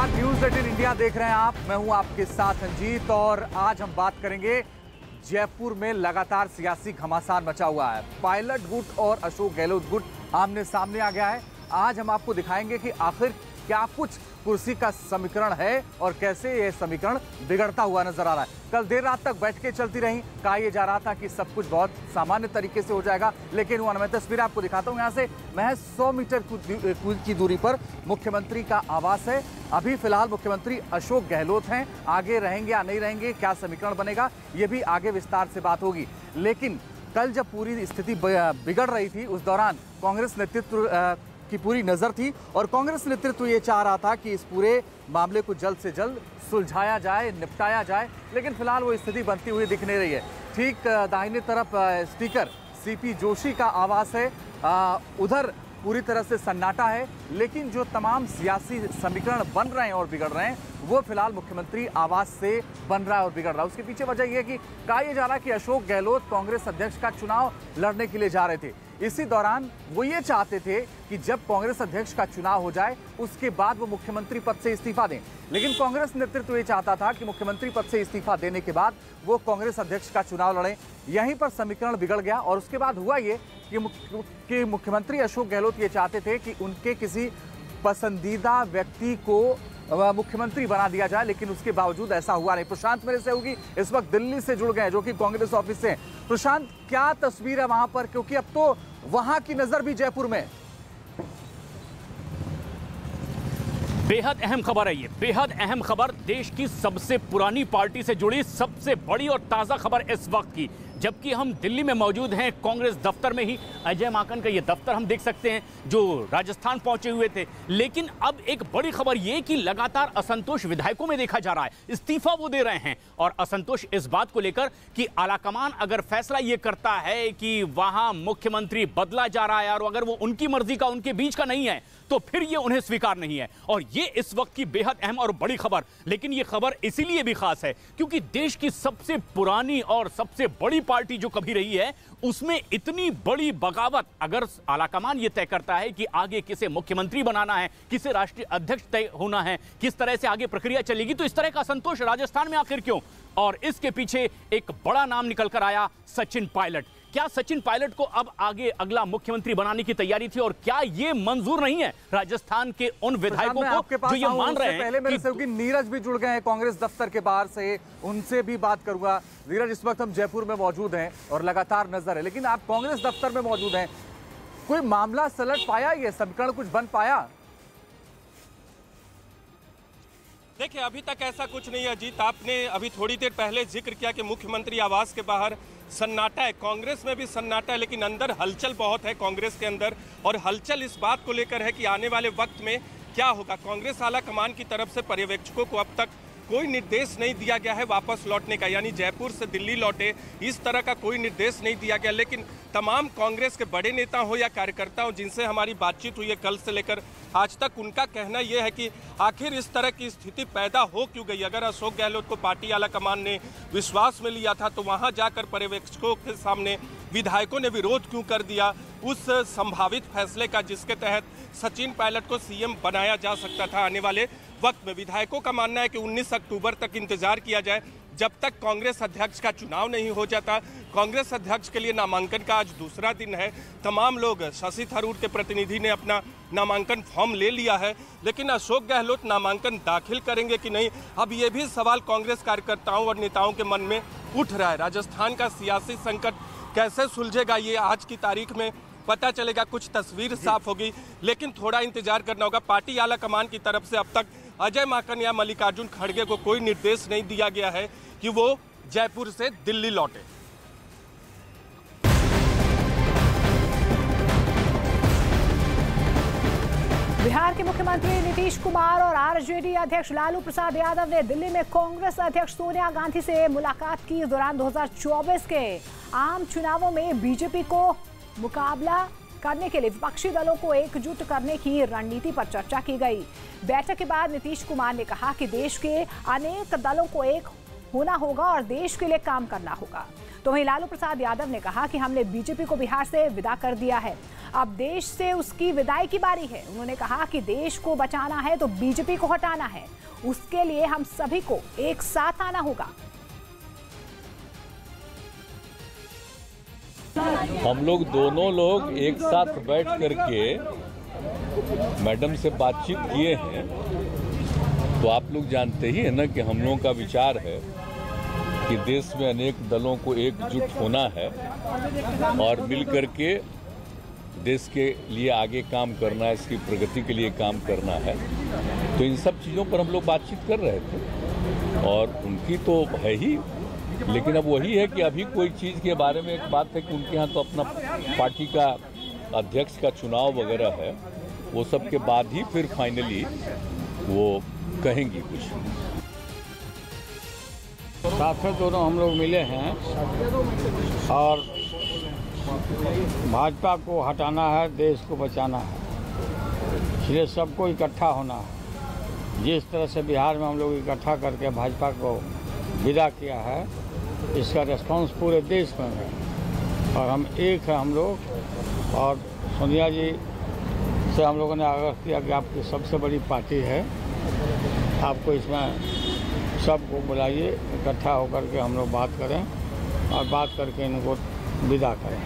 नमस्कार, news 18 India देख रहे हैं आप। मैं हूं आपके साथ रंजीत और आज हम बात करेंगे जयपुर में लगातार सियासी घमासान मचा हुआ है। पायलट गुट और अशोक गहलोत गुट आमने सामने आ गया है। आज हम आपको दिखाएंगे कि आखिर क्या कुछ कुर्सी का समीकरण है और कैसे यह समीकरण बिगड़ता हुआ नजर आ रहा है। कल देर रात तक बैठकें चलती रहीं, कहा यह जा रहा था कि सब कुछ बहुत सामान्य तरीके से हो जाएगा, लेकिन हुआ। मैं तस्वीर आपको दिखाता हूं। यहां से महज 100 मीटर की दूरी पर मुख्यमंत्री का आवास है। अभी फिलहाल मुख्यमंत्री अशोक गहलोत हैं। आगे रहेंगे या नहीं रहेंगे, क्या समीकरण बनेगा, यह भी आगे विस्तार से बात होगी। लेकिन कल जब पूरी स्थिति बिगड़ रही थी, उस दौरान कांग्रेस नेतृत्व की पूरी नजर थी और कांग्रेस नेतृत्व ये चाह रहा था कि इस पूरे मामले को जल्द से जल्द सुलझाया जाए, निपटाया जाए, लेकिन फिलहाल वो स्थिति बनती हुई दिख नहीं रही है। ठीक दाहिने तरफ स्पीकर सीपी जोशी का आवास है, उधर पूरी तरह से सन्नाटा है, लेकिन जो तमाम सियासी समीकरण बन रहे हैं और बिगड़ रहे हैं वो फिलहाल मुख्यमंत्री आवास से बन रहा है और बिगड़ रहा है। उसके पीछे वजह यह है कि कहा यह जा रहा है कि अशोक गहलोत कांग्रेस अध्यक्ष का चुनाव लड़ने के लिए जा रहे थे। इसी दौरान वो ये चाहते थे कि जब कांग्रेस अध्यक्ष का चुनाव हो जाए उसके बाद वो मुख्यमंत्री पद से इस्तीफा दें, लेकिन कांग्रेस नेतृत्व ये चाहता था कि मुख्यमंत्री पद से इस्तीफा देने के बाद वो कांग्रेस अध्यक्ष का चुनाव लड़ें। यहीं पर समीकरण बिगड़ गया और उसके बाद हुआ ये कि मुख्यमंत्री अशोक गहलोत ये चाहते थे कि उनके किसी पसंदीदा व्यक्ति को मुख्यमंत्री बना दिया जाए, लेकिन उसके बावजूद ऐसा हुआ नहीं। प्रशांत मेरे से होगी इस वक्त दिल्ली से जुड़ गए, जो कि कांग्रेस ऑफिस से। प्रशांत, क्या तस्वीर है वहां पर, क्योंकि अब तो वहां की नजर भी जयपुर में। बेहद अहम खबर है ये, बेहद अहम खबर। देश की सबसे पुरानी पार्टी से जुड़ी सबसे बड़ी और ताजा खबर इस वक्त की, जबकि हम दिल्ली में मौजूद हैं कांग्रेस दफ्तर में ही। अजय माकन का ये दफ्तर हम देख सकते हैं जो राजस्थान पहुंचे हुए थे। लेकिन अब एक बड़ी खबर ये कि लगातार असंतोष विधायकों में देखा जा रहा है। इस्तीफा वो दे रहे हैं और असंतोष इस बात को लेकर कि आलाकमान अगर फैसला ये करता है कि वहां मुख्यमंत्री बदला जा रहा है और अगर वो उनकी मर्जी का, उनके बीच का नहीं है, तो फिर ये उन्हें स्वीकार नहीं है। और ये इस वक्त की बेहद अहम और बड़ी खबर। लेकिन ये खबर इसीलिए भी खास है क्योंकि देश की सबसे पुरानी और सबसे बड़ी पार्टी जो कभी रही है उसमें इतनी बड़ी बगावत, अगर आलाकमान ये तय करता है कि आगे किसे मुख्यमंत्री बनाना है, किसे राष्ट्रीय अध्यक्ष तय होना है, किस तरह से आगे प्रक्रिया चलेगी, तो इस तरह का असंतोष राजस्थान में आखिर क्यों? और इसके पीछे एक बड़ा नाम निकल कर आया, सचिन पायलट। क्या सचिन पायलट को अब आगे अगला मुख्यमंत्री बनाने की तैयारी थी और क्या ये मंजूर नहीं है राजस्थान के उन विधायकों को जो ये मान रहे हैं? पहले मेरे से कि नीरज भी जुड़ गए हैं कांग्रेस दफ्तर के बाहर से, उनसे भी बात करूंगा। नीरज, इस वक्त हम जयपुर में मौजूद हैं और लगातार नजर है, लेकिन आप कांग्रेस दफ्तर में मौजूद हैं, कोई मामला सलट पाया, ये समीकरण कुछ बन पाया? देखिए, अभी तक ऐसा कुछ नहीं है अजीत। आपने अभी थोड़ी देर पहले जिक्र किया कि मुख्यमंत्री आवास के बाहर सन्नाटा है, कांग्रेस में भी सन्नाटा है, लेकिन अंदर हलचल बहुत है कांग्रेस के अंदर। और हलचल इस बात को लेकर है कि आने वाले वक्त में क्या होगा। कांग्रेस आला कमान की तरफ से पर्यवेक्षकों को अब तक कोई निर्देश नहीं दिया गया है वापस लौटने का, यानी जयपुर से दिल्ली लौटे, इस तरह का कोई निर्देश नहीं दिया गया। लेकिन तमाम कांग्रेस के बड़े नेता हो या कार्यकर्ता हो जिनसे हमारी बातचीत हुई है कल से लेकर आज तक, उनका कहना यह है कि आखिर इस तरह की स्थिति पैदा हो क्यों गई। अगर अशोक गहलोत को पार्टी आला कमान ने विश्वास में लिया था तो वहां जाकर पर्यवेक्षकों के सामने विधायकों ने विरोध क्यों कर दिया उस संभावित फैसले का जिसके तहत सचिन पायलट को सीएम बनाया जा सकता था आने वाले वक्त में। विधायकों का मानना है कि 19 अक्टूबर तक इंतजार किया जाए, जब तक कांग्रेस अध्यक्ष का चुनाव नहीं हो जाता। कांग्रेस अध्यक्ष के लिए नामांकन का आज दूसरा दिन है। तमाम लोग, शशि थरूर के प्रतिनिधि ने अपना नामांकन फॉर्म ले लिया है, लेकिन अशोक गहलोत नामांकन दाखिल करेंगे कि नहीं, अब ये भी सवाल कांग्रेस कार्यकर्ताओं और नेताओं के मन में उठ रहा है। राजस्थान का सियासी संकट कैसे सुलझेगा ये आज की तारीख में पता चलेगा, कुछ तस्वीर साफ होगी, लेकिन थोड़ा इंतजार करना होगा। पार्टी आला कमान की तरफ से अब तक अजय माकन या मल्लिकार्जुन खड़गे को कोई निर्देश नहीं दिया गया है कि वो जयपुर से दिल्ली लौटे। बिहार के मुख्यमंत्री नीतीश कुमार और आरजेडी अध्यक्ष लालू प्रसाद यादव ने दिल्ली में कांग्रेस अध्यक्ष सोनिया गांधी से मुलाकात की। इस दौरान 2024 के आम चुनावों में बीजेपी को मुकाबला करने के लिए विपक्षी दलों को एकजुट करने की रणनीति पर चर्चा की गई। बैठक के बाद नीतीश कुमार ने कहा कि देश के अनेक दलों को एक होना होगा और देश के लिए काम करना होगा। तो वहीं लालू प्रसाद यादव ने कहा कि हमने बीजेपी को बिहार से विदा कर दिया है, अब देश से उसकी विदाई की बारी है। उन्होंने कहा कि देश को बचाना है तो बीजेपी को हटाना है, उसके लिए हम सभी को एक साथ आना होगा। हम लोग दोनों लोग एक साथ बैठ करके मैडम से बातचीत किए हैं, तो आप लोग जानते ही है ना कि हम लोगों का विचार है कि देश में अनेक दलों को एकजुट होना है और मिल करके देश के लिए आगे काम करना है, इसकी प्रगति के लिए काम करना है। तो इन सब चीज़ों पर हम लोग बातचीत कर रहे थे और उनकी तो है ही, लेकिन अब वही है कि अभी कोई चीज़ के बारे में एक बात है कि उनके यहाँ तो अपना पार्टी का अध्यक्ष का चुनाव वगैरह है, वो सब के बाद ही फिर फाइनली वो कहेंगी कुछ। साथ में दोनों हम लोग मिले हैं और भाजपा को हटाना है, देश को बचाना है, इसलिए सबको इकट्ठा होना है। जिस तरह से बिहार में हम लोग इकट्ठा करके भाजपा को विदा किया है, इसका रिस्पांस पूरे देश में है और हम एक है हम लोग। और सोनिया जी से हम लोगों ने आग्रह किया कि आपकी सबसे बड़ी पार्टी है, आपको इसमें सबको बुलाइए, इकट्ठा होकर के हम लोग बात करें और बात करके इनको विदा करें।